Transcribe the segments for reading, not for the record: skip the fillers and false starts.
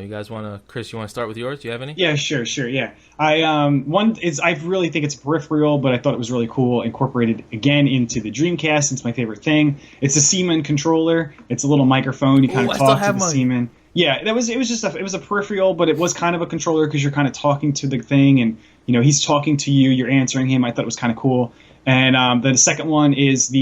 You guys want to, Chris? You want to start with yours? Do you have any? Yeah, sure, yeah. I really think it's peripheral, but I thought it was really cool. Incorporated again into the Dreamcast. It's my favorite thing. It's a Seaman controller. It's a little microphone. You kind Oh, of I still talk to have the mine. Seaman. Yeah, it was just it was a peripheral, but it was kind of a controller because you're kind of talking to the thing, and he's talking to you. You're answering him. I thought it was kind of cool. And the second one is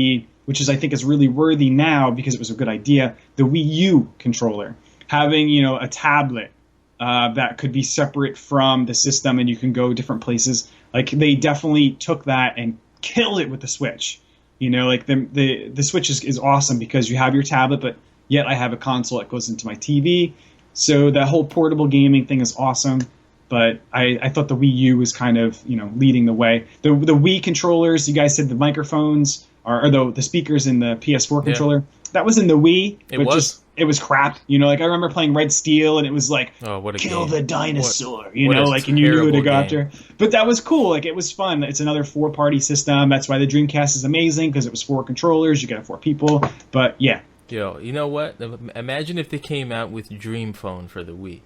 which is I think is really worthy now because it was a good idea. The Wii U controller, having a tablet that could be separate from the system, and you can go different places. Like they definitely took that and killed it with the Switch. Like the Switch is awesome because you have your tablet, but yet I have a console that goes into my TV. So that whole portable gaming thing is awesome. But I thought the Wii U was kind of leading the way. The Wii controllers, you guys said the microphones or the speakers in the PS4 controller. That was in the Wii. It was crap. Like I remember playing Red Steel and it was like, Oh, what a kill game. the dinosaur, What a like, and you knew who to go terrible after. But that was cool. Like it was fun. It's another 4-party system. That's why the Dreamcast is amazing because it was 4 controllers. You get 4 people. But yeah. Yo, you know what? Imagine if they came out with Dream Phone for the Wii,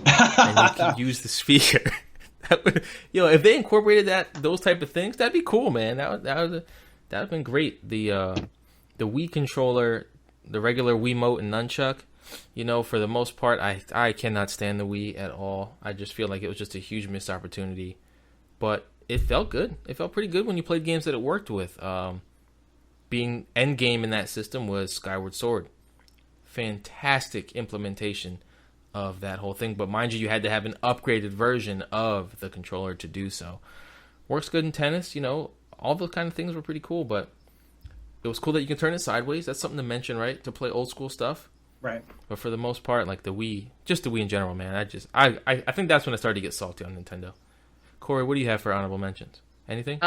and you could use the speaker. If they incorporated those type of things, that'd be cool, man. That'd have been great. The Wii controller, the regular Wiimote and nunchuck. For the most part, I cannot stand the Wii at all. I just feel like it was just a huge missed opportunity. But it felt good. It felt pretty good when you played games that it worked with. Being endgame in that system was Skyward Sword. Fantastic implementation of that whole thing. But mind you had to have an upgraded version of the controller to do so. Works good in tennis. All those kind of things were pretty cool. But it was cool that you can turn it sideways. That's something to mention, right? To play old school stuff. Right. But for the most part, like the Wii, just the Wii in general, man. I think that's when I started to get salty on Nintendo. Corey, what do you have for honorable mentions? Anything?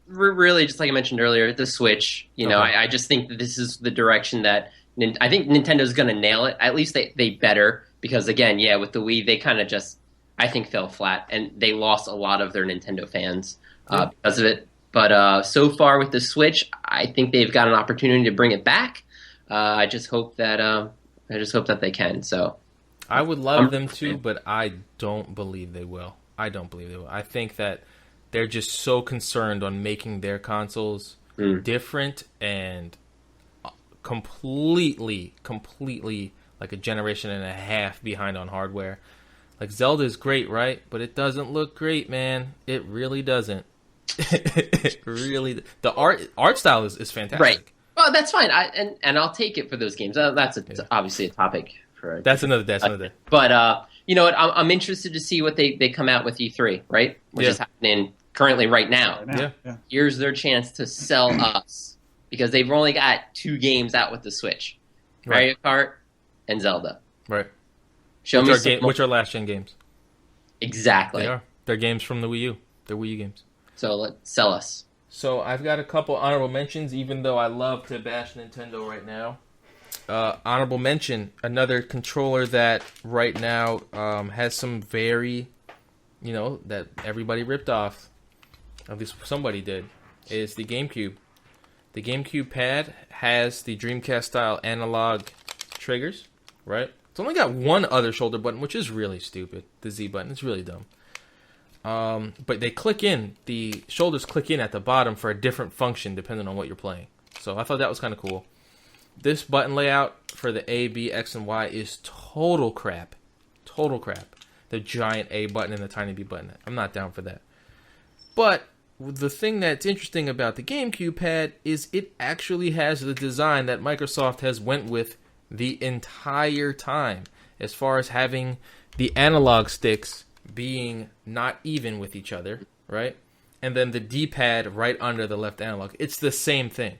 Really, just like I mentioned earlier, the Switch. Okay. I just think that this is the direction that I think Nintendo's going to nail it. At least they better, because again, with the Wii, they kind of just, I think, fell flat, and they lost a lot of their Nintendo fans because of it. But so far with the Switch, I think they've got an opportunity to bring it back. I just hope that they can. So I would love them to, but I don't believe they will. I think that they're just so concerned on making their consoles different and completely like a generation and a half behind on hardware. Like Zelda is great, right? But it doesn't look great, man. It really doesn't. The art style is fantastic. Right. Well, that's fine. And I'll take it for those games. That's obviously a topic for that's another day. But you know what? I'm interested to see what they come out with E3, right? Which is happening currently right now. Yeah. Here's their chance to sell us because they've only got 2 games out with the Switch, Mario Kart and Zelda. Right. Which are last gen games. Exactly. They are. They're games from the Wii U. They're Wii U games. So let's sell us. So I've got a couple honorable mentions, even though I love to bash Nintendo right now. Honorable mention, another controller that right now has some very, that everybody ripped off, at least somebody did, is the GameCube. The GameCube pad has the Dreamcast-style analog triggers, right? It's only got one other shoulder button, which is really stupid. The Z button, it's really dumb. But the shoulders click in at the bottom for a different function depending on what you're playing. So I thought that was kind of cool. This button layout for the A, B, X, and Y is total crap. Total crap. The giant A button and the tiny B button. I'm not down for that. But the thing that's interesting about the GameCube pad is it actually has the design that Microsoft has went with the entire time, as far as having the analog sticks being not even with each other, right? And then the D-pad right under the left analog. It's the same thing.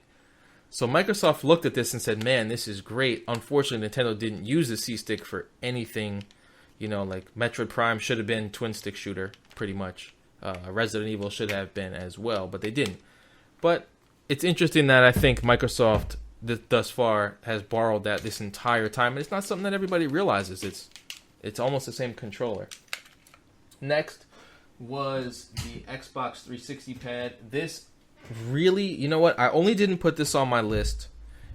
So Microsoft looked at this and said, man, this is great. Unfortunately, Nintendo didn't use the C-Stick for anything, like Metroid Prime should have been twin-stick shooter, pretty much. Resident Evil should have been as well, but they didn't. But it's interesting that I think Microsoft thus far has borrowed that this entire time. And it's not something that everybody realizes. It's almost the same controller. Next was the Xbox 360 pad. This really, you know what? I only didn't put this on my list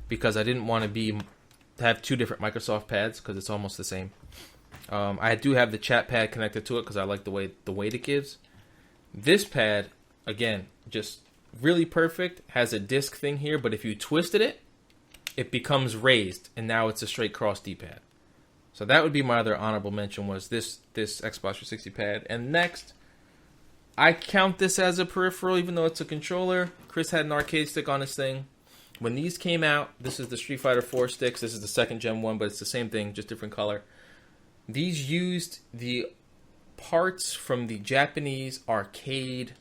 because I didn't want to have 2 different Microsoft pads because it's almost the same. I do have the chat pad connected to it because I like the weight it gives. This pad, again, just really perfect. Has a disc thing here, but if you twisted it, it becomes raised, and now it's a straight cross D-pad. So that would be my other honorable mention, was this Xbox 360 pad. And next, I count this as a peripheral, even though it's a controller. Chris had an arcade stick on his thing. When these came out, this is the Street Fighter 4 sticks. This is the second gen one, but it's the same thing, just different color. These used the parts from the Japanese arcade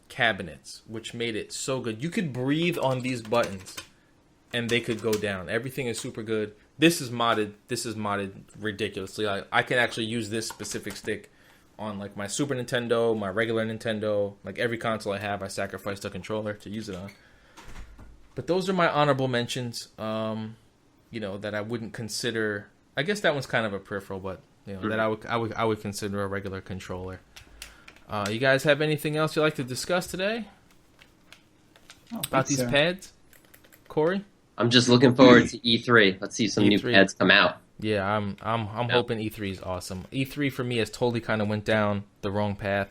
cabinets, which made it so good. You could breathe on these buttons, and they could go down. Everything is super good. This is modded. Ridiculously. I can actually use this specific stick on like my Super Nintendo, my regular Nintendo, like every console I have. I sacrificed a controller to use it on. But those are my honorable mentions. That I wouldn't consider. I guess that one's kind of a peripheral, but that I would consider a regular controller. You guys have anything else you'd like to discuss today about these pads, Corey? I'm just looking forward to E3. Let's see some new pads come out. Yeah, I'm hoping E3 is awesome. E3 for me has totally kind of went down the wrong path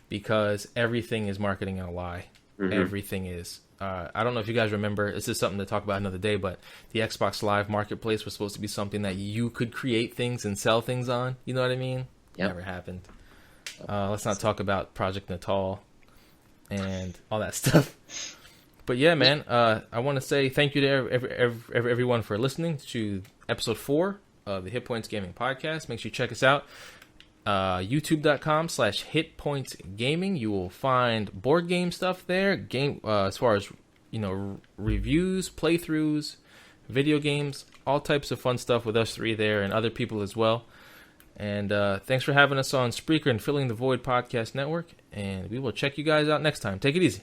because everything is marketing a lie. Mm-hmm. Everything is. I don't know if you guys remember, this is something to talk about another day, but the Xbox Live Marketplace was supposed to be something that you could create things and sell things on. You know what I mean? Yep. Never happened. Let's not talk about Project Natal and all that stuff. But yeah, man, I want to say thank you to everyone for listening to episode 4 of the Hit Points Gaming Podcast. Make sure you check us out. YouTube.com/HitPointsGaming. You will find board game stuff there. As far as reviews, playthroughs, video games, all types of fun stuff with us three there and other people as well. And thanks for having us on Spreaker and Filling the Void Podcast Network. And we will check you guys out next time. Take it easy.